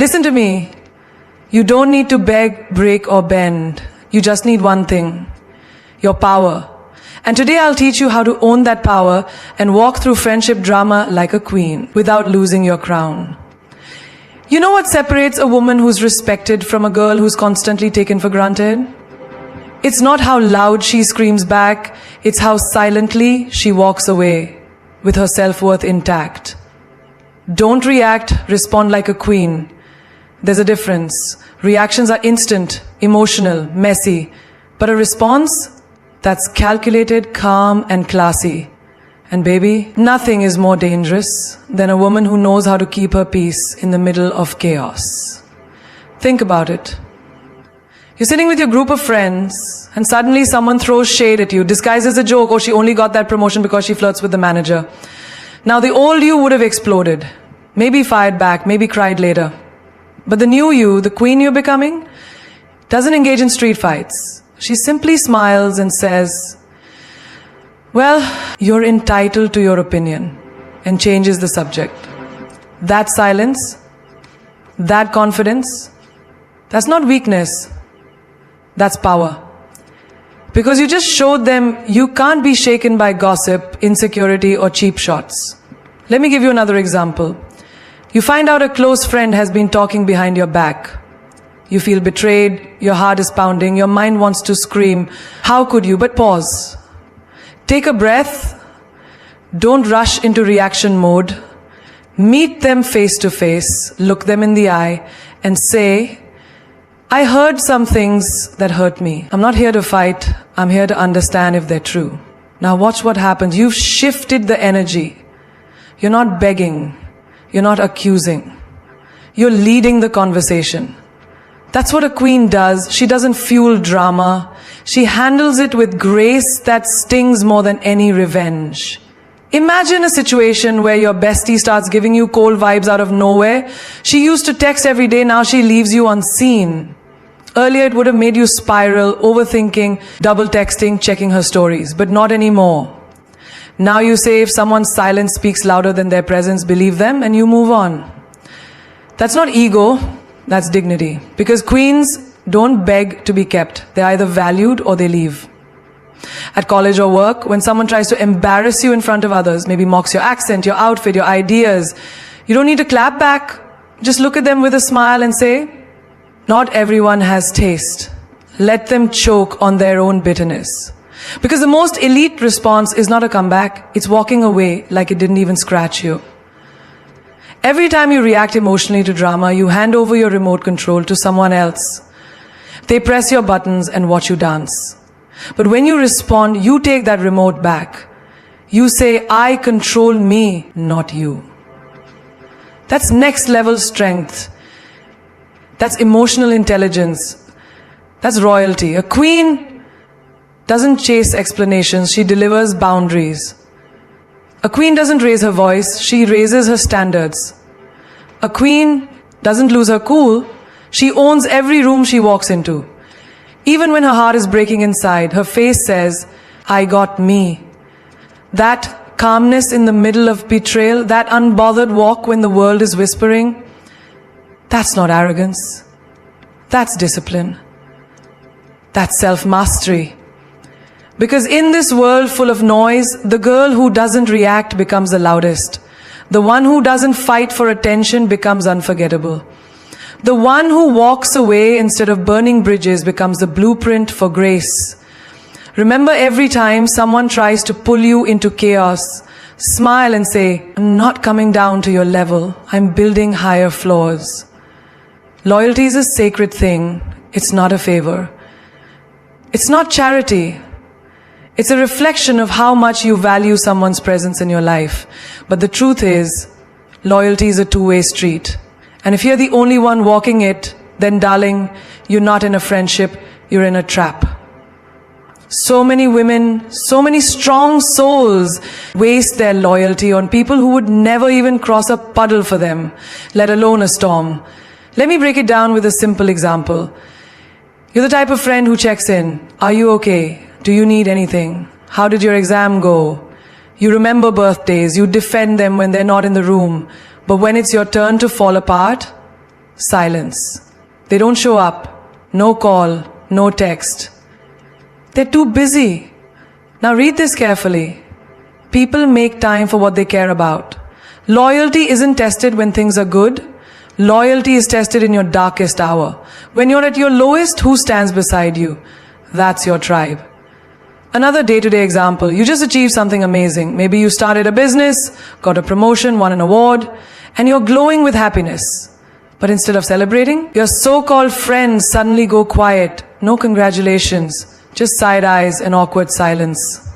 Listen to me. You don't need to beg, break, or bend. You just need one thing: your power. And today I'll teach you how to own that power and walk through friendship drama like a queen without losing your crown. You know what separates a woman who's respected from a girl who's constantly taken for granted? It's not how loud she screams back, it's how silently she walks away with her self-worth intact. Don't react, respond like a queen. There's a difference. Reactions are instant, emotional, messy, but a response that's calculated, calm, and classy. And baby, nothing is more dangerous than a woman who knows how to keep her peace in the middle of chaos. Think about it. You're sitting with your group of friends, and suddenly someone throws shade at you, disguised as a joke, or she only got that promotion because she flirts with the manager. Now the old you would have exploded, maybe fired back, maybe cried later. But the new you, the queen you're becoming, doesn't engage in street fights. She simply smiles and says, well, you're entitled to your opinion, and changes the subject. That silence, that confidence, that's not weakness, that's power. Because you just showed them you can't be shaken by gossip, insecurity, or cheap shots. Let me give you another example. You find out a close friend has been talking behind your back. You feel betrayed, your heart is pounding, your mind wants to scream. How could you? But pause. Take a breath. Don't rush into reaction mode. Meet them face to face, look them in the eye, and say, I heard some things that hurt me. I'm not here to fight. I'm here to understand if they're true. Now watch what happens. You've shifted the energy. You're not begging. You're not accusing. You're leading the conversation. That's what a queen does. She doesn't fuel drama. She handles it with grace that stings more than any revenge. Imagine a situation where your bestie starts giving you cold vibes out of nowhere. She used to text every day, now she leaves you unseen. Earlier it would have made you spiral, overthinking, double texting, checking her stories, but not anymore. Now you say if someone's silence speaks louder than their presence, believe them and you move on. That's not ego, that's dignity. Because queens don't beg to be kept. They're either valued or they leave. At college or work, when someone tries to embarrass you in front of others, maybe mocks your accent, your outfit, your ideas, you don't need to clap back. Just look at them with a smile and say, not everyone has taste. Let them choke on their own bitterness. Because the most elite response is not a comeback, it's walking away like it didn't even scratch you. Every time you react emotionally to drama, you hand over your remote control to someone else. They press your buttons and watch you dance. But when you respond, you take that remote back. You say, I control me, not you. That's next level strength. That's emotional intelligence. That's royalty. A queen doesn't chase explanations, she delivers boundaries. A queen doesn't raise her voice, she raises her standards. A queen doesn't lose her cool, she owns every room she walks into. Even when her heart is breaking inside, her face says, I got me. That calmness in the middle of betrayal, that unbothered walk when the world is whispering, that's not arrogance. That's discipline. That's self-mastery. Because in this world full of noise, the girl who doesn't react becomes the loudest. The one who doesn't fight for attention becomes unforgettable. The one who walks away instead of burning bridges becomes the blueprint for grace. Remember, every time someone tries to pull you into chaos, smile and say, I'm not coming down to your level. I'm building higher floors. Loyalty is a sacred thing. It's not a favor. It's not charity. It's a reflection of how much you value someone's presence in your life. But the truth is, loyalty is a two-way street. And if you're the only one walking it, then darling, you're not in a friendship, you're in a trap. So many women, so many strong souls waste their loyalty on people who would never even cross a puddle for them, let alone a storm. Let me break it down with a simple example. You're the type of friend who checks in. Are you okay? Do you need anything? How did your exam go? You remember birthdays, you defend them when they're not in the room. But when it's your turn to fall apart, Silence. They don't show up. No call, no text. They're too busy. Now read this carefully. People make time for what they care about. Loyalty isn't tested when things are good. Loyalty is tested in your darkest hour. When you're at your lowest, who stands beside you? That's your tribe. Another day-to-day example. You just achieved something amazing. Maybe you started a business, got a promotion, won an award, and you're glowing with happiness. But instead of celebrating, your so-called friends suddenly go quiet. No congratulations, just side eyes and awkward silence.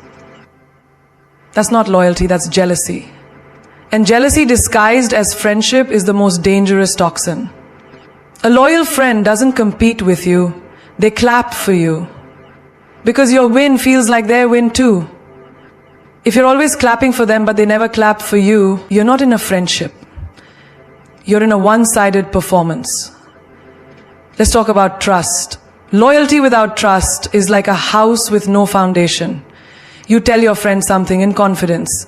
That's not loyalty, that's jealousy. And jealousy disguised as friendship is the most dangerous toxin. A loyal friend doesn't compete with you, they clap for you. Because your win feels like their win too. If you're always clapping for them but they never clap for you, you're not in a friendship. You're in a one-sided performance. Let's talk about trust. Loyalty without trust is like a house with no foundation. You tell your friend something in confidence.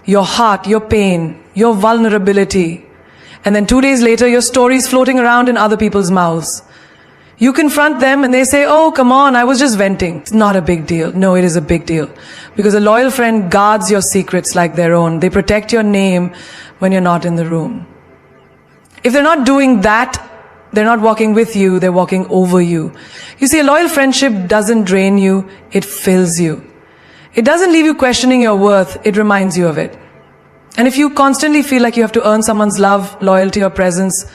Your heart, your pain, your vulnerability. And then 2 days later, your story's floating around in other people's mouths. You confront them and they say, oh, come on, I was just venting. It's not a big deal. No, it is a big deal. Because a loyal friend guards your secrets like their own. They protect your name when you're not in the room. If they're not doing that, they're not walking with you, they're walking over you. You see, a loyal friendship doesn't drain you, it fills you. It doesn't leave you questioning your worth, it reminds you of it. And if you constantly feel like you have to earn someone's love, loyalty, or presence,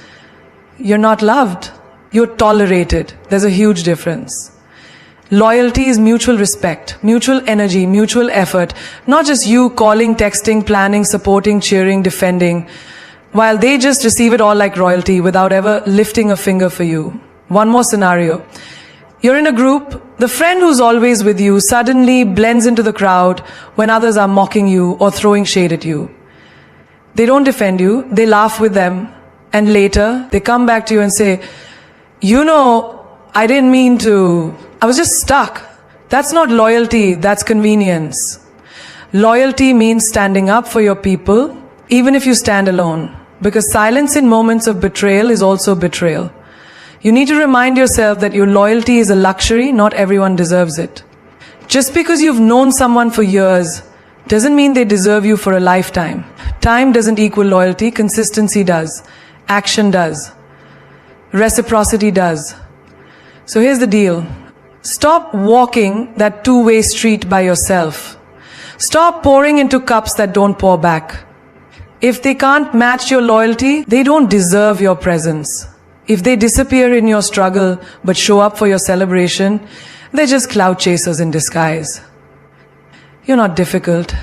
you're not loved. You're tolerated. There's a huge difference. Loyalty is mutual respect, mutual energy, mutual effort. Not just you calling, texting, planning, supporting, cheering, defending, while they just receive it all like royalty without ever lifting a finger for you. One more scenario. You're in a group, the friend who's always with you suddenly blends into the crowd when others are mocking you or throwing shade at you. They don't defend you, they laugh with them, and later they come back to you and say, you know, I didn't mean to, I was just stuck. That's not loyalty, that's convenience. Loyalty means standing up for your people, even if you stand alone. Because silence in moments of betrayal is also betrayal. You need to remind yourself that your loyalty is a luxury, not everyone deserves it. Just because you've known someone for years doesn't mean they deserve you for a lifetime. Time doesn't equal loyalty, consistency does. Action does. Reciprocity does. So here's the deal. Stop walking that two-way street by yourself. Stop pouring into cups that don't pour back. If they can't match your loyalty, they don't deserve your presence. If they disappear in your struggle but show up for your celebration, they're just cloud chasers in disguise. You're not difficult.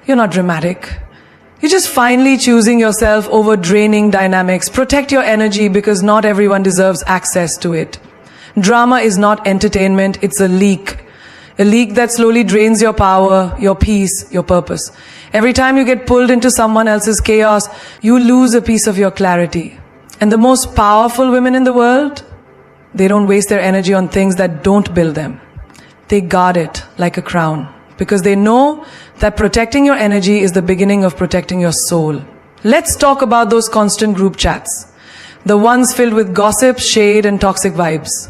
You're not dramatic. You're just finally choosing yourself over draining dynamics. Protect your energy because not everyone deserves access to it. Drama is not entertainment, it's a leak. A leak that slowly drains your power, your peace, your purpose. Every time you get pulled into someone else's chaos, you lose a piece of your clarity. And the most powerful women in the world, they don't waste their energy on things that don't build them. They guard it like a crown. Because they know that protecting your energy is the beginning of protecting your soul. Let's talk about those constant group chats. The ones filled with gossip, shade, and toxic vibes.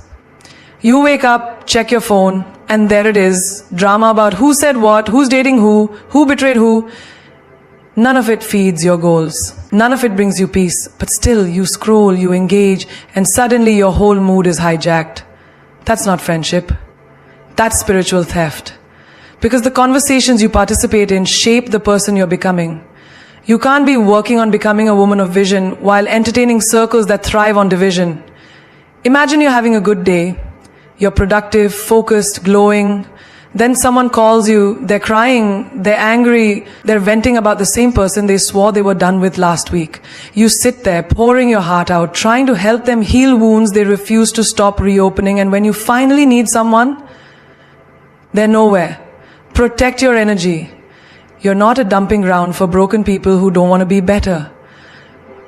You wake up, check your phone, and there it is. Drama about who said what, who's dating who betrayed who. None of it feeds your goals. None of it brings you peace. But still, you scroll, you engage, and suddenly your whole mood is hijacked. That's not friendship. That's spiritual theft. Because the conversations you participate in shape the person you're becoming. You can't be working on becoming a woman of vision while entertaining circles that thrive on division. Imagine you're having a good day. You're productive, focused, glowing. Then someone calls you, they're crying, they're angry, they're venting about the same person they swore they were done with last week. You sit there, pouring your heart out, trying to help them heal wounds they refuse to stop reopening, and when you finally need someone, they're nowhere. Protect your energy. You're not a dumping ground for broken people who don't want to be better.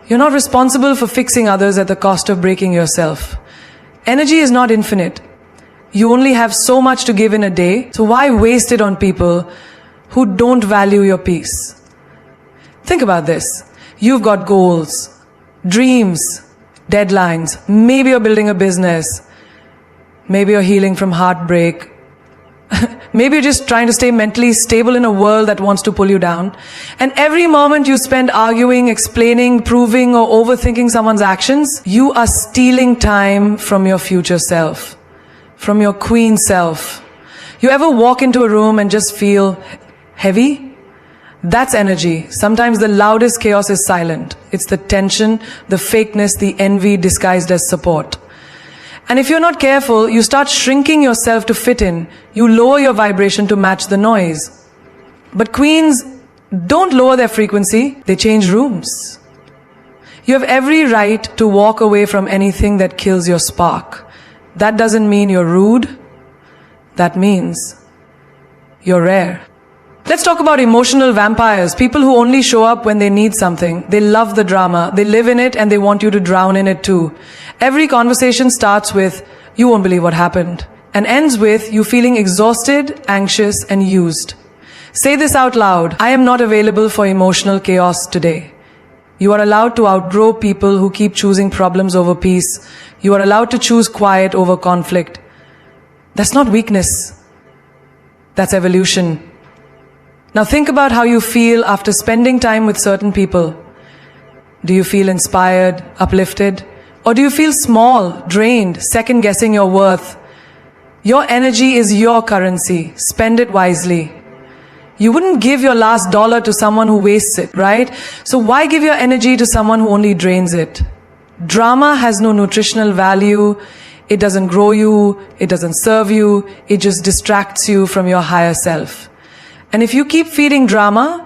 You're not responsible for fixing others at the cost of breaking yourself. Energy is not infinite. You only have so much to give in a day, so why waste it on people who don't value your peace? Think about this. You've got goals, dreams, deadlines. Maybe you're building a business. Maybe you're healing from heartbreak. Maybe you're just trying to stay mentally stable in a world that wants to pull you down. And every moment you spend arguing, explaining, proving, or overthinking someone's actions, you are stealing time from your future self, from your queen self. You ever walk into a room and just feel heavy? That's energy. Sometimes the loudest chaos is silent. It's the tension, the fakeness, the envy disguised as support. And if you're not careful, you start shrinking yourself to fit in. You lower your vibration to match the noise. But queens don't lower their frequency, they change rooms. You have every right to walk away from anything that kills your spark. That doesn't mean you're rude. That means you're rare. Let's talk about emotional vampires, people who only show up when they need something. They love the drama, they live in it, and they want you to drown in it too. Every conversation starts with, "You won't believe what happened," and ends with you feeling exhausted, anxious, and used. Say this out loud: "I am not available for emotional chaos today." You are allowed to outgrow people who keep choosing problems over peace. You are allowed to choose quiet over conflict. That's not weakness. That's evolution. Now think about how you feel after spending time with certain people. Do you feel inspired, uplifted? Or do you feel small, drained, second-guessing your worth? Your energy is your currency. Spend it wisely. You wouldn't give your last dollar to someone who wastes it, right? So why give your energy to someone who only drains it? Drama has no nutritional value. It doesn't grow you. It doesn't serve you. It just distracts you from your higher self. And if you keep feeding drama,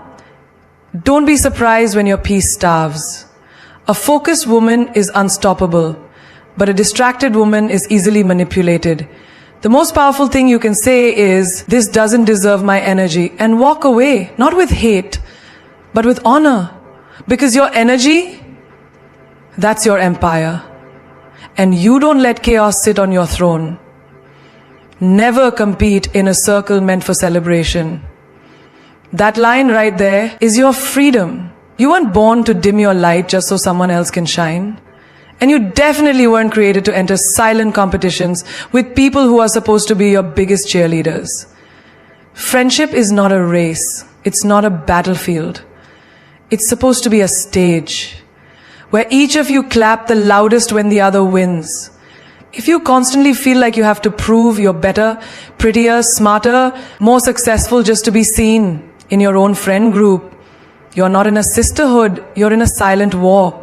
don't be surprised when your peace starves. A focused woman is unstoppable, but a distracted woman is easily manipulated. The most powerful thing you can say is, "This doesn't deserve my energy," and walk away, not with hate, but with honor. Because your energy, that's your empire. And you don't let chaos sit on your throne. Never compete in a circle meant for celebration. That line right there is your freedom. You weren't born to dim your light just so someone else can shine. And you definitely weren't created to enter silent competitions with people who are supposed to be your biggest cheerleaders. Friendship is not a race. It's not a battlefield. It's supposed to be a stage where each of you clap the loudest when the other wins. If you constantly feel like you have to prove you're better, prettier, smarter, more successful just to be seen in your own friend group, you're not in a sisterhood, you're in a silent war.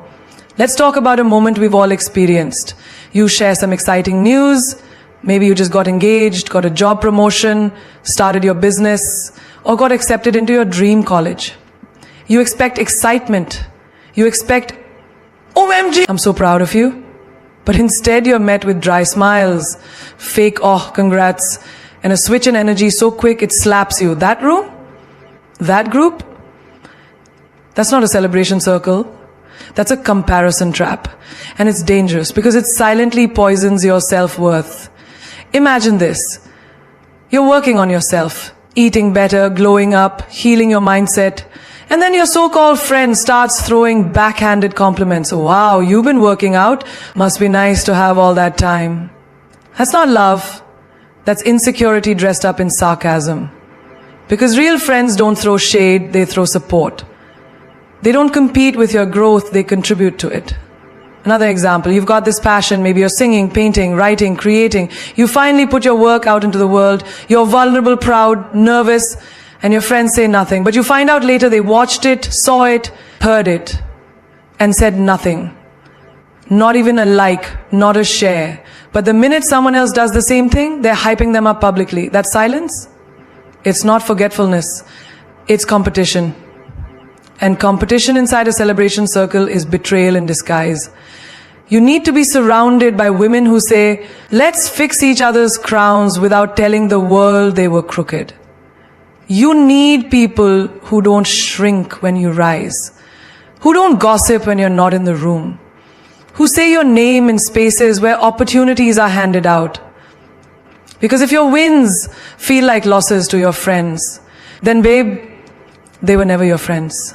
Let's talk about a moment we've all experienced. You share some exciting news, maybe you just got engaged, got a job promotion, started your business, or got accepted into your dream college. You expect excitement. You expect, "OMG, I'm so proud of you." But instead you're met with dry smiles, fake "oh, congrats," and a switch in energy so quick it slaps you. That room? That group? That's not a celebration circle. That's a comparison trap. And it's dangerous because it silently poisons your self-worth. Imagine this. You're working on yourself, eating better, glowing up, healing your mindset. And then your so-called friend starts throwing backhanded compliments. "Wow, you've been working out. Must be nice to have all that time." That's not love. That's insecurity dressed up in sarcasm. Because real friends don't throw shade, they throw support. They don't compete with your growth, they contribute to it. Another example, you've got this passion, maybe you're singing, painting, writing, creating. You finally put your work out into the world. You're vulnerable, proud, nervous, and your friends say nothing. But you find out later they watched it, saw it, heard it, and said nothing. Not even a like, not a share. But the minute someone else does the same thing, they're hyping them up publicly. That's silence? It's not forgetfulness. It's competition. And competition inside a celebration circle is betrayal in disguise. You need to be surrounded by women who say, "Let's fix each other's crowns," without telling the world they were crooked. You need people who don't shrink when you rise, who don't gossip when you're not in the room, who say your name in spaces where opportunities are handed out. Because if your wins feel like losses to your friends, then babe, they were never your friends.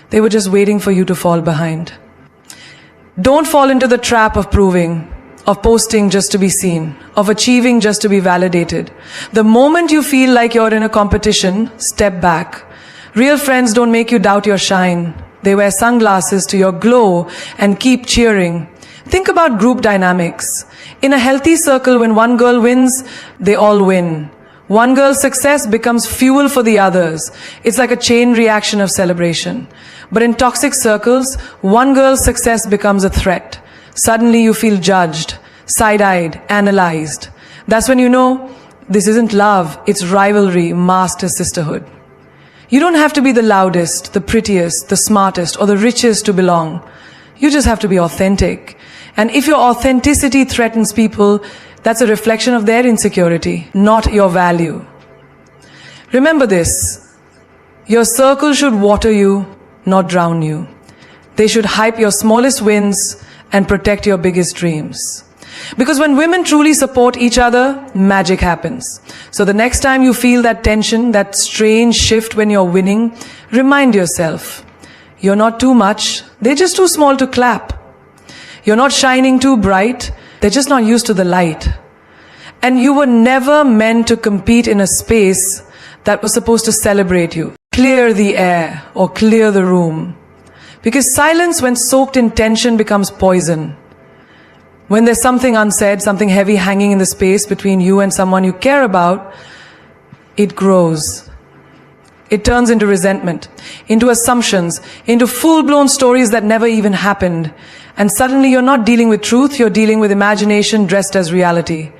They were just waiting for you to fall behind. Don't fall into the trap of proving, of posting just to be seen, of achieving just to be validated. The moment you feel like you're in a competition, step back. Real friends don't make you doubt your shine. They wear sunglasses to your glow and keep cheering. Think about group dynamics. In a healthy circle, when one girl wins, they all win. One girl's success becomes fuel for the others. It's like a chain reaction of celebration. But in toxic circles, one girl's success becomes a threat. Suddenly you feel judged, side-eyed, analyzed. That's when you know this isn't love, it's rivalry masked as sisterhood. You don't have to be the loudest, the prettiest, the smartest, or the richest to belong. You just have to be authentic. And if your authenticity threatens people, that's a reflection of their insecurity, not your value. Remember this. Your circle should water you, not drown you. They should hype your smallest wins and protect your biggest dreams. Because when women truly support each other, magic happens. So the next time you feel that tension, that strange shift when you're winning, remind yourself, you're not too much, they're just too small to clap. You're not shining too bright, they're just not used to the light. And you were never meant to compete in a space that was supposed to celebrate you. Clear the air or clear the room. Because silence, when soaked in tension, becomes poison. When there's something unsaid, something heavy hanging in the space between you and someone you care about, it grows. It turns into resentment, into assumptions, into full-blown stories that never even happened. And suddenly you're not dealing with truth, you're dealing with imagination dressed as reality.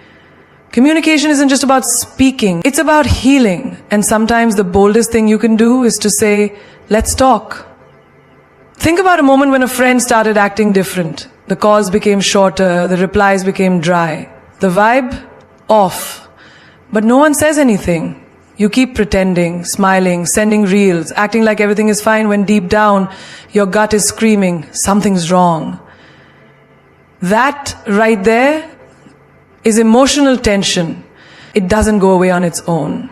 Communication isn't just about speaking, it's about healing. And sometimes the boldest thing you can do is to say, let's talk. Think about a moment when a friend started acting different. The calls became shorter, the replies became dry. The vibe? Off. But no one says anything. You keep pretending, smiling, sending reels, acting like everything is fine when deep down your gut is screaming, something's wrong. That right there is emotional tension. It doesn't go away on its own.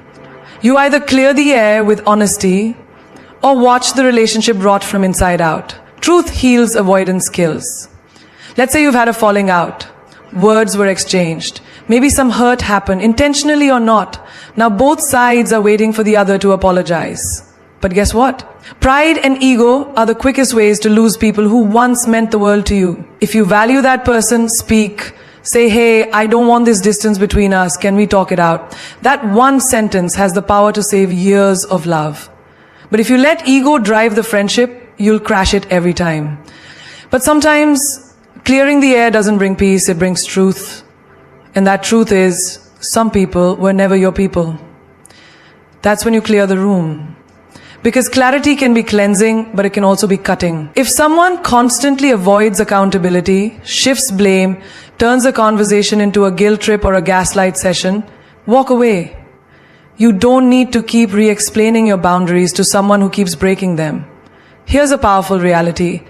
You either clear the air with honesty or watch the relationship rot from inside out. Truth heals avoidance kills. Let's say you've had a falling out. Words were exchanged. Maybe some hurt happened, intentionally or not. Now both sides are waiting for the other to apologize. But guess what? Pride and ego are the quickest ways to lose people who once meant the world to you. If you value that person, speak. Say, hey, I don't want this distance between us. Can we talk it out? That one sentence has the power to save years of love. But if you let ego drive the friendship, you'll crash it every time. But sometimes clearing the air doesn't bring peace, it brings truth. And that truth is, some people were never your people. That's when you clear the room. Because clarity can be cleansing, but it can also be cutting. If someone constantly avoids accountability, shifts blame, turns a conversation into a guilt trip or a gaslight session, walk away. You don't need to keep re-explaining your boundaries to someone who keeps breaking them. Here's a powerful reality.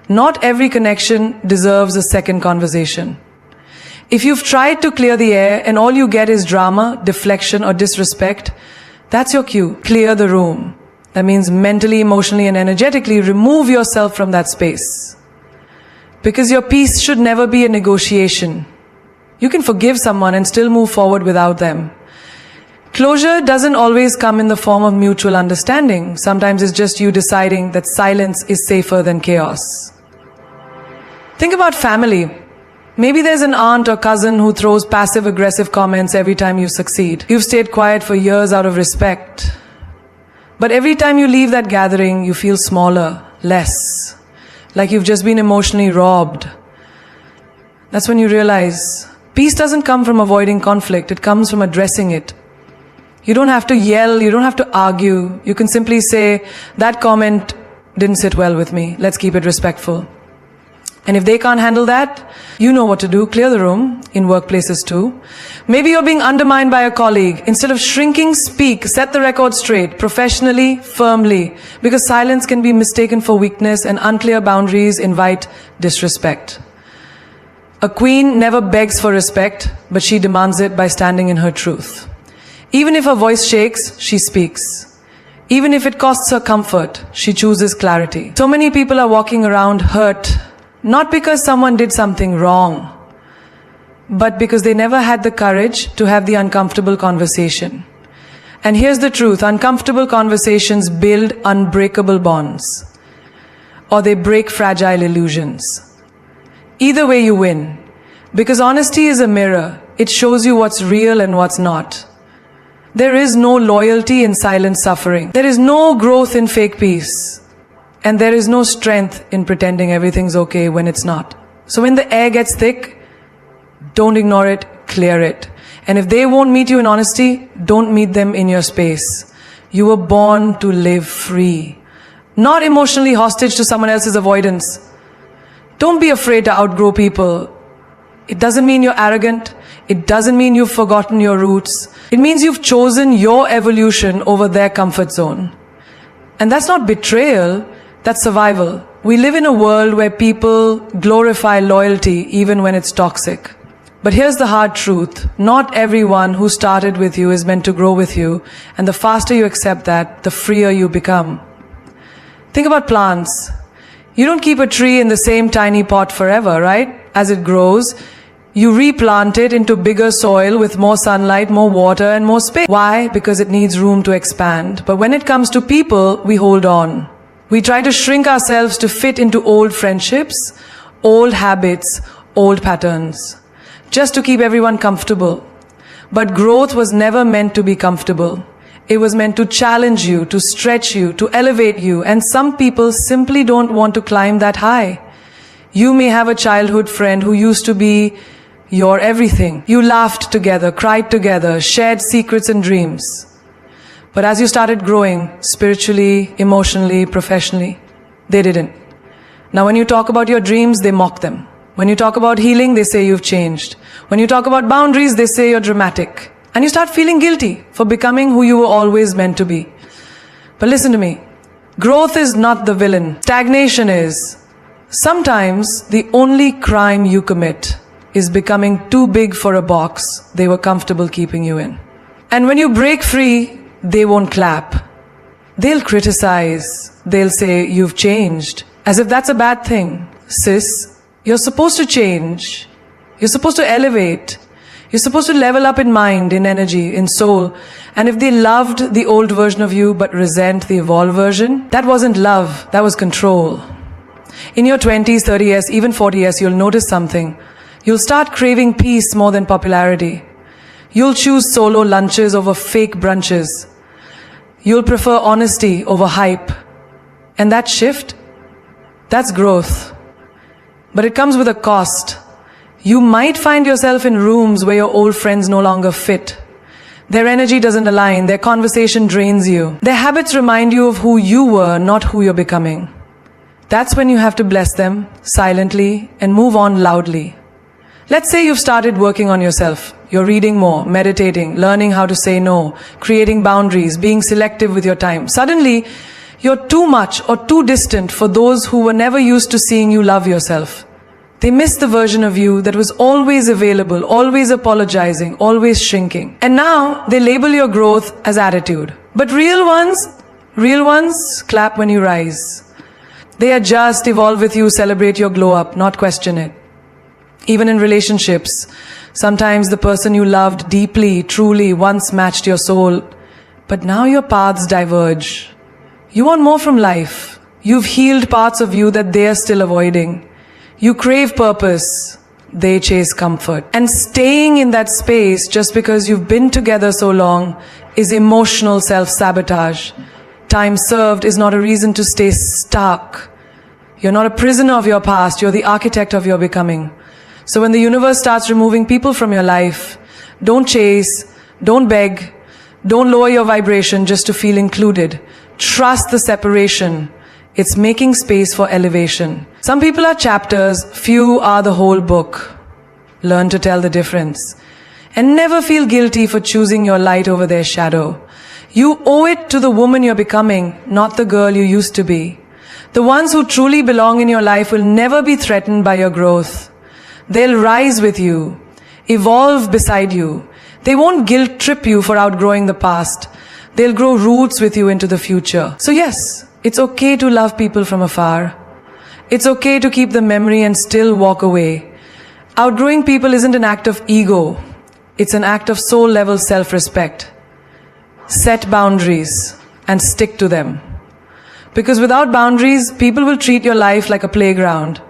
Not every connection deserves a second conversation. If you've tried to clear the air and all you get is drama, deflection, or disrespect, that's your cue. Clear the room. That means mentally, emotionally, and energetically remove yourself from that space. Because your peace should never be a negotiation. You can forgive someone and still move forward without them. Closure doesn't always come in the form of mutual understanding. Sometimes it's just you deciding that silence is safer than chaos. Think about family. Maybe there's an aunt or cousin who throws passive-aggressive comments every time you succeed. You've stayed quiet for years out of respect. But every time you leave that gathering, you feel smaller, less, like you've just been emotionally robbed. That's when you realize peace doesn't come from avoiding conflict, it comes from addressing it. You don't have to yell, you don't have to argue. You can simply say, that comment didn't sit well with me, let's keep it respectful. And if they can't handle that, you know what to do. Clear the room, in workplaces too. Maybe you're being undermined by a colleague. Instead of shrinking, speak. Set the record straight, professionally, firmly. Because silence can be mistaken for weakness and unclear boundaries invite disrespect. A queen never begs for respect, but she demands it by standing in her truth. Even if her voice shakes, she speaks. Even if it costs her comfort, she chooses clarity. So many people are walking around hurt, Not because someone did something wrong, but because they never had the courage to have the uncomfortable conversation. And here's the truth, uncomfortable conversations build unbreakable bonds, or they break fragile illusions. Either way you win, because honesty is a mirror. It shows you what's real and what's not. There is no loyalty in silent suffering. There is no growth in fake peace. And there is no strength in pretending everything's okay when it's not. So when the air gets thick, don't ignore it, clear it. And if they won't meet you in honesty, don't meet them in your space. You were born to live free, not emotionally hostage to someone else's avoidance. Don't be afraid to outgrow people. It doesn't mean you're arrogant. It doesn't mean you've forgotten your roots. It means you've chosen your evolution over their comfort zone. And that's not betrayal, that's survival. We live in a world where people glorify loyalty even when it's toxic. But here's the hard truth. Not everyone who started with you is meant to grow with you. And the faster you accept that, the freer you become. Think about plants. You don't keep a tree in the same tiny pot forever, right? As it grows, you replant it into bigger soil with more sunlight, more water, and more space. Why? Because it needs room to expand. But when it comes to people, we hold on. We try to shrink ourselves to fit into old friendships, old habits, old patterns, just to keep everyone comfortable. But growth was never meant to be comfortable. It was meant to challenge you, to stretch you, to elevate you. And some people simply don't want to climb that high. You may have a childhood friend who used to be your everything. You laughed together, cried together, shared secrets and dreams. But as you started growing, spiritually, emotionally, professionally, they didn't. Now when you talk about your dreams, they mock them. When you talk about healing, they say you've changed. When you talk about boundaries, they say you're dramatic. And you start feeling guilty for becoming who you were always meant to be. But listen to me. Growth is not the villain. Stagnation is. Sometimes the only crime you commit is becoming too big for a box they were comfortable keeping you in. And when you break free, they won't clap. They'll criticize. They'll say, you've changed. As if that's a bad thing. Sis, you're supposed to change. You're supposed to elevate. You're supposed to level up in mind, in energy, in soul. And if they loved the old version of you but resent the evolved version, that wasn't love, that was control. In your 20s, 30s, even 40s, you'll notice something. You'll start craving peace more than popularity. You'll choose solo lunches over fake brunches. You'll prefer honesty over hype. And that shift, that's growth. But it comes with a cost. You might find yourself in rooms where your old friends no longer fit. Their energy doesn't align, their conversation drains you. Their habits remind you of who you were, not who you're becoming. That's when you have to bless them silently and move on loudly. Let's say you've started working on yourself. You're reading more, meditating, learning how to say no, creating boundaries, being selective with your time. Suddenly, you're too much or too distant for those who were never used to seeing you love yourself. They miss the version of you that was always available, always apologizing, always shrinking. And now they label your growth as attitude. But real ones clap when you rise. They adjust, evolve with you, celebrate your glow up, not question it. Even in relationships, sometimes the person you loved deeply, truly, once matched your soul, but now your paths diverge. You want more from life. You've healed parts of you that they are still avoiding. You crave purpose, they chase comfort. And staying in that space just because you've been together so long is emotional self-sabotage. Time served is not a reason to stay stuck. You're not a prisoner of your past, you're the architect of your becoming. So when the universe starts removing people from your life, don't chase, don't beg, don't lower your vibration just to feel included. Trust the separation. It's making space for elevation. Some people are chapters, few are the whole book. Learn to tell the difference. And never feel guilty for choosing your light over their shadow. You owe it to the woman you're becoming, not the girl you used to be. The ones who truly belong in your life will never be threatened by your growth. They'll rise with you, evolve beside you. They won't guilt trip you for outgrowing the past. They'll grow roots with you into the future. So yes, it's okay to love people from afar. It's okay to keep the memory and still walk away. Outgrowing people isn't an act of ego. It's an act of soul-level self-respect. Set boundaries and stick to them. Because without boundaries, people will treat your life like a playground.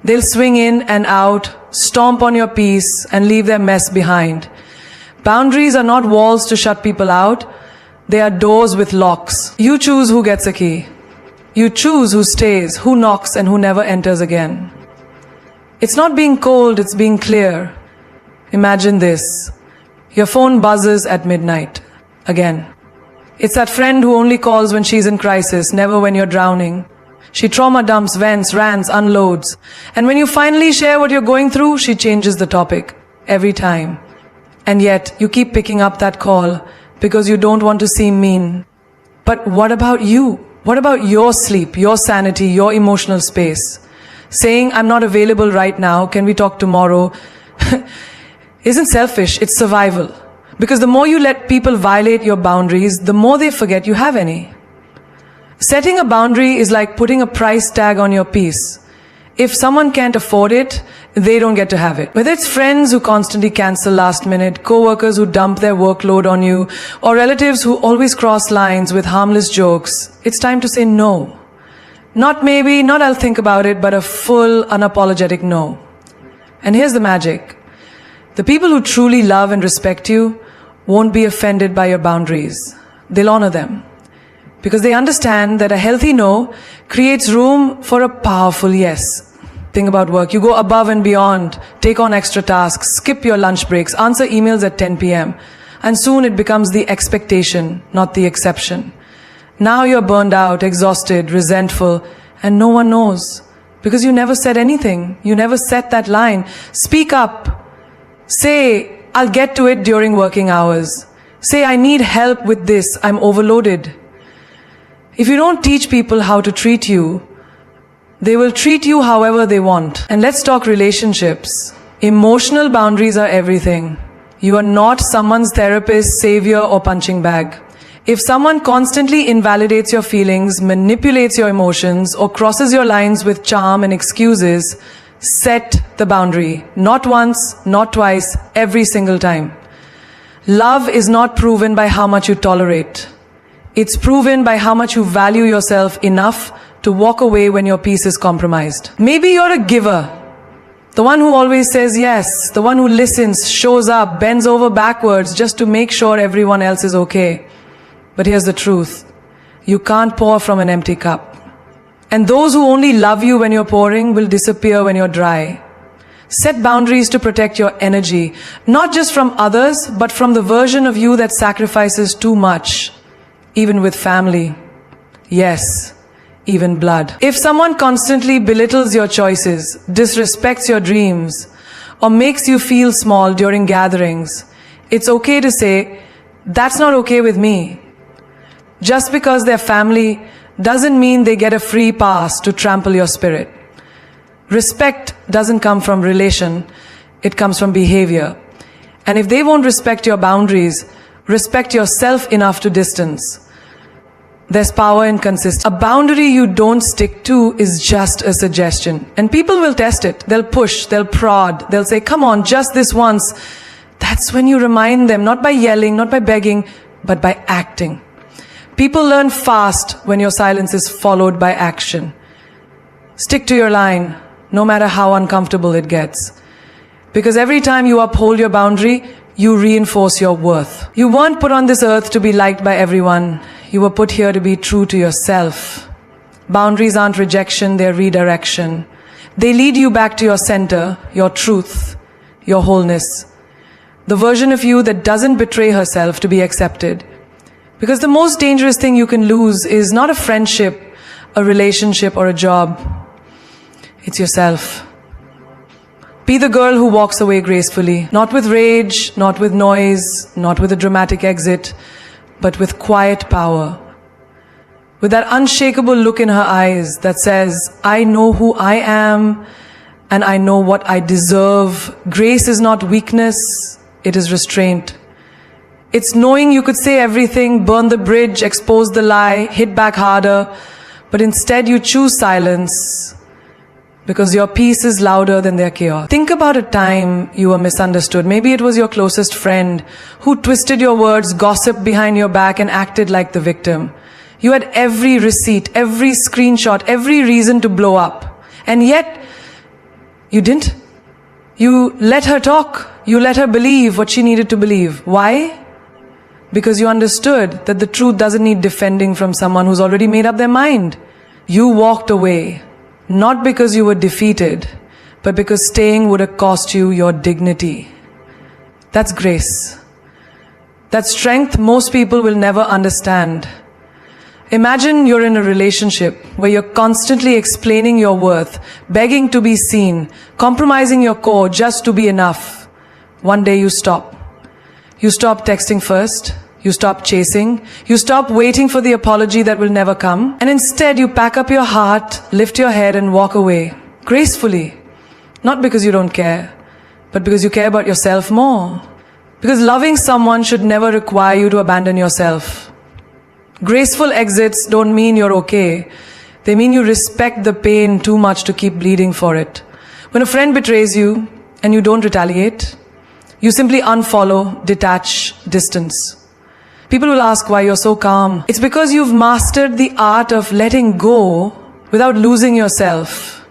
They'll swing in and out, stomp on your peace, and leave their mess behind. Boundaries are not walls to shut people out. They are doors with locks. You choose who gets a key. You choose who stays, who knocks, and who never enters again. It's not being cold, it's being clear. Imagine this. Your phone buzzes at midnight. Again. It's that friend who only calls when she's in crisis, never when you're drowning. She trauma dumps, vents, rants, unloads. And when you finally share what you're going through, she changes the topic. Every time. And yet, you keep picking up that call because you don't want to seem mean. But what about you? What about your sleep, your sanity, your emotional space? Saying, I'm not available right now, can we talk tomorrow? Isn't selfish, it's survival. Because the more you let people violate your boundaries, the more they forget you have any. Setting a boundary is like putting a price tag on your peace. If someone can't afford it, they don't get to have it. Whether it's friends who constantly cancel last minute, co-workers who dump their workload on you, or relatives who always cross lines with harmless jokes, it's time to say no. Not maybe, not I'll think about it, but a full, unapologetic no. And here's the magic. The people who truly love and respect you won't be offended by your boundaries. They'll honor them. Because they understand that a healthy no creates room for a powerful yes. Think about work. You go above and beyond, take on extra tasks, skip your lunch breaks, answer emails at 10 p.m. And soon it becomes the expectation, not the exception. Now you're burned out, exhausted, resentful, and no one knows. Because you never said anything. You never set that line. Speak up. Say, I'll get to it during working hours. Say, I need help with this. I'm overloaded. If you don't teach people how to treat you, they will treat you however they want. And let's talk relationships. Emotional boundaries are everything. You are not someone's therapist, savior, or punching bag. If someone constantly invalidates your feelings, manipulates your emotions, or crosses your lines with charm and excuses, set the boundary. Not once, not twice, every single time. Love is not proven by how much you tolerate. It's proven by how much you value yourself enough to walk away when your peace is compromised. Maybe you're a giver. The one who always says yes. The one who listens, shows up, bends over backwards just to make sure everyone else is okay. But here's the truth. You can't pour from an empty cup. And those who only love you when you're pouring will disappear when you're dry. Set boundaries to protect your energy, not just from others, but from the version of you that sacrifices too much, even with family. Yes, even blood. If someone constantly belittles your choices, disrespects your dreams, or makes you feel small during gatherings, it's okay to say, that's not okay with me. Just because they're family doesn't mean they get a free pass to trample your spirit. Respect doesn't come from relation, it comes from behavior. And if they won't respect your boundaries, respect yourself enough to distance. There's power in consistency. A boundary you don't stick to is just a suggestion. And people will test it. They'll push, they'll prod, they'll say, come on, just this once. That's when you remind them, not by yelling, not by begging, but by acting. People learn fast when your silence is followed by action. Stick to your line, no matter how uncomfortable it gets. Because every time you uphold your boundary, you reinforce your worth. You weren't put on this earth to be liked by everyone. You were put here to be true to yourself. Boundaries aren't rejection, they're redirection. They lead you back to your center, your truth, your wholeness. The version of you that doesn't betray herself to be accepted. Because the most dangerous thing you can lose is not a friendship, a relationship, or a job. It's yourself. Be the girl who walks away gracefully, not with rage, not with noise, not with a dramatic exit, but with quiet power. With that unshakable look in her eyes that says, I know who I am and I know what I deserve. Grace is not weakness, it is restraint. It's knowing you could say everything, burn the bridge, expose the lie, hit back harder, but instead you choose silence because your peace is louder than their chaos. Think about a time you were misunderstood. Maybe it was your closest friend who twisted your words, gossiped behind your back, and acted like the victim. You had every receipt, every screenshot, every reason to blow up. And yet, you didn't. You let her talk. You let her believe what she needed to believe. Why? Because you understood that the truth doesn't need defending from someone who's already made up their mind. You walked away, not because you were defeated, but because staying would have cost you your dignity. That's grace. That's strength most people will never understand. Imagine you're in a relationship where you're constantly explaining your worth, begging to be seen, compromising your core just to be enough. One day you stop. You stop texting first. You stop chasing. You stop waiting for the apology that will never come. And instead you pack up your heart, lift your head and walk away. Gracefully. Not because you don't care, but because you care about yourself more. Because loving someone should never require you to abandon yourself. Graceful exits don't mean you're okay. They mean you respect the pain too much to keep bleeding for it. When a friend betrays you and you don't retaliate, you simply unfollow, detach, distance. People will ask why you're so calm. It's because you've mastered the art of letting go without losing yourself.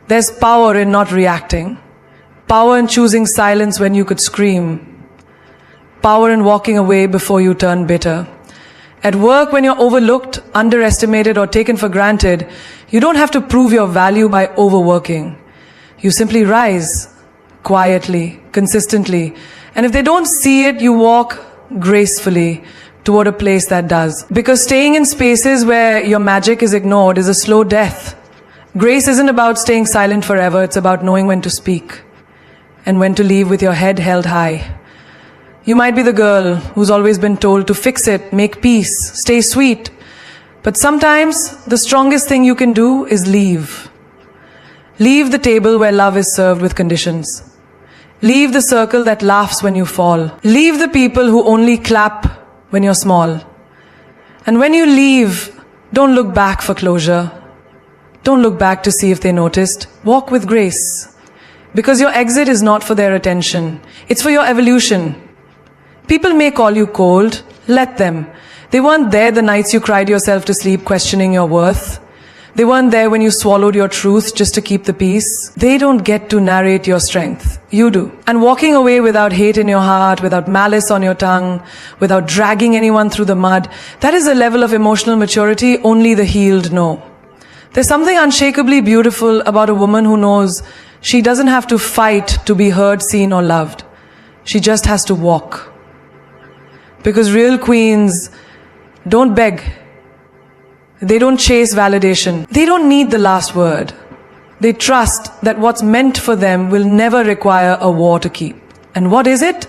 There's power in not reacting. Power in choosing silence when you could scream. Power in walking away before you turn bitter. At work, when you're overlooked, underestimated, or taken for granted, you don't have to prove your value by overworking. You simply rise, quietly, consistently. And if they don't see it, you walk gracefully toward a place that does. Because staying in spaces where your magic is ignored is a slow death. Grace isn't about staying silent forever, it's about knowing when to speak and when to leave with your head held high. You might be the girl who's always been told to fix it, make peace, stay sweet. But sometimes the strongest thing you can do is leave. Leave the table where love is served with conditions. Leave the circle that laughs when you fall. Leave the people who only clap when you're small. And when you leave, don't look back for closure. Don't look back to see if they noticed. Walk with grace. Because your exit is not for their attention. It's for your evolution. People may call you cold. Let them. They weren't there the nights you cried yourself to sleep questioning your worth. They weren't there when you swallowed your truth just to keep the peace. They don't get to narrate your strength. You do. And walking away without hate in your heart, without malice on your tongue, without dragging anyone through the mud, that is a level of emotional maturity only the healed know. There's something unshakably beautiful about a woman who knows she doesn't have to fight to be heard, seen, or loved. She just has to walk. Because real queens don't beg. They don't chase validation. They don't need the last word. They trust that what's meant for them will never require a war to keep. And what is it?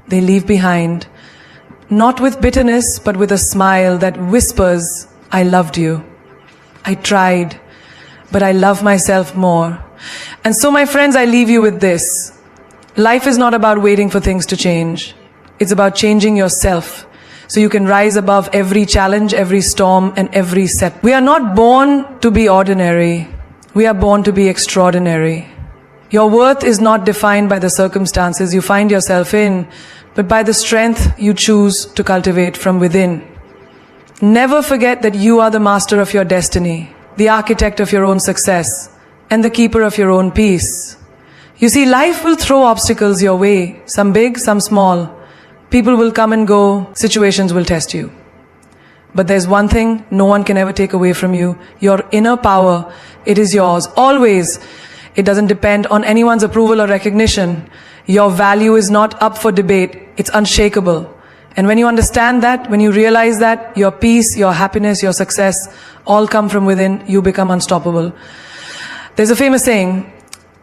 They leave behind, not with bitterness, but with a smile that whispers, I loved you. I tried, but I love myself more. And so, my friends, I leave you with this. Life is not about waiting for things to change. It's about changing yourself so you can rise above every challenge, every storm, and every set. We are not born to be ordinary. We are born to be extraordinary. Your worth is not defined by the circumstances you find yourself in, but by the strength you choose to cultivate from within. Never forget that you are the master of your destiny, the architect of your own success, and the keeper of your own peace. You see, life will throw obstacles your way, some big, some small. People will come and go, situations will test you. But there's one thing no one can ever take away from you, your inner power. It is yours, always. It doesn't depend on anyone's approval or recognition. Your value is not up for debate, it's unshakable. And when you understand that, when you realize that, your peace, your happiness, your success, all come from within, you become unstoppable. There's a famous saying,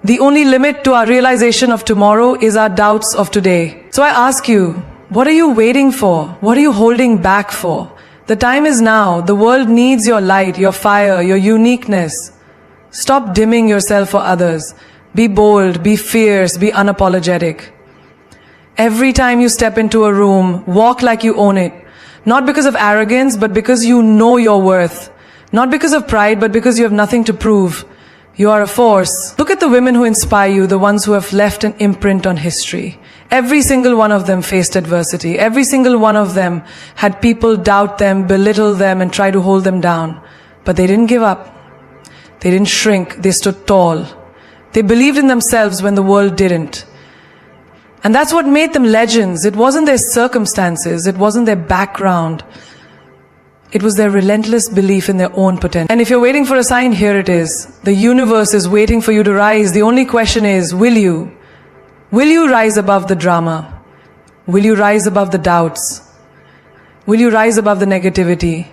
the only limit to our realization of tomorrow is our doubts of today. So I ask you, what are you waiting for? What are you holding back for? The time is now. The world needs your light, your fire, your uniqueness. Stop dimming yourself for others. Be bold, be fierce, be unapologetic. Every time you step into a room, walk like you own it. Not because of arrogance, but because you know your worth. Not because of pride, but because you have nothing to prove. You are a force. Look at the women who inspire you, the ones who have left an imprint on history. Every single one of them faced adversity. Every single one of them had people doubt them, belittle them, and try to hold them down. But they didn't give up. They didn't shrink. They stood tall. They believed in themselves when the world didn't. And that's what made them legends. It wasn't their circumstances. It wasn't their background. It was their relentless belief in their own potential. And if you're waiting for a sign, here it is. The universe is waiting for you to rise. The only question is, will you? Will you rise above the drama? Will you rise above the doubts? Will you rise above the negativity?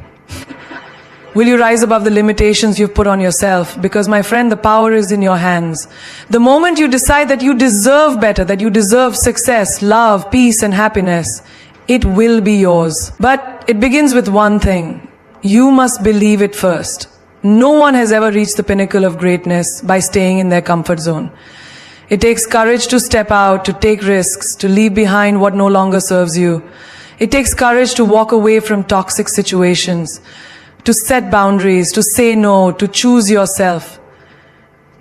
Will you rise above the limitations you've put on yourself? Because, my friend, the power is in your hands. The moment you decide that you deserve better, that you deserve success, love, peace, and happiness, it will be yours. But it begins with one thing. You must believe it first. No one has ever reached the pinnacle of greatness by staying in their comfort zone. It takes courage to step out, to take risks, to leave behind what no longer serves you. It takes courage to walk away from toxic situations, to set boundaries, to say no, to choose yourself.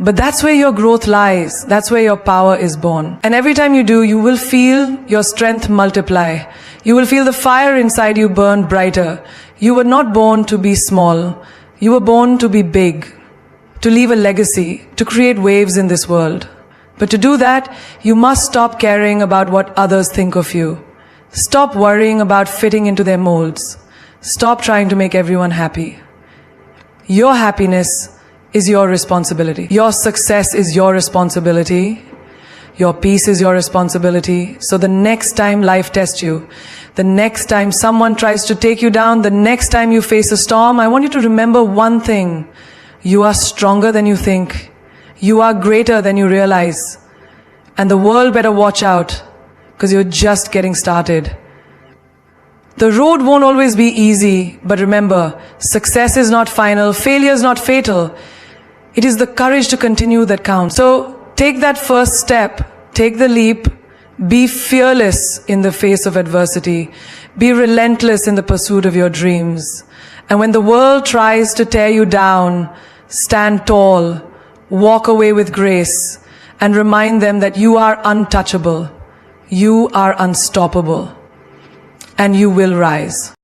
But that's where your growth lies. That's where your power is born. And every time you do, you will feel your strength multiply. You will feel the fire inside you burn brighter. You were not born to be small. You were born to be big, to leave a legacy, to create waves in this world. But to do that, you must stop caring about what others think of you. Stop worrying about fitting into their molds. Stop trying to make everyone happy. Your happiness is your responsibility. Your success is your responsibility. Your peace is your responsibility. So the next time life tests you, the next time someone tries to take you down, the next time you face a storm, I want you to remember one thing. You are stronger than you think. You are greater than you realize. And the world better watch out, because you're just getting started. The road won't always be easy, but remember, success is not final, failure is not fatal. It is the courage to continue that counts. So take that first step, take the leap, be fearless in the face of adversity, be relentless in the pursuit of your dreams. And when the world tries to tear you down, stand tall, walk away with grace, and remind them that you are untouchable, you are unstoppable, and you will rise.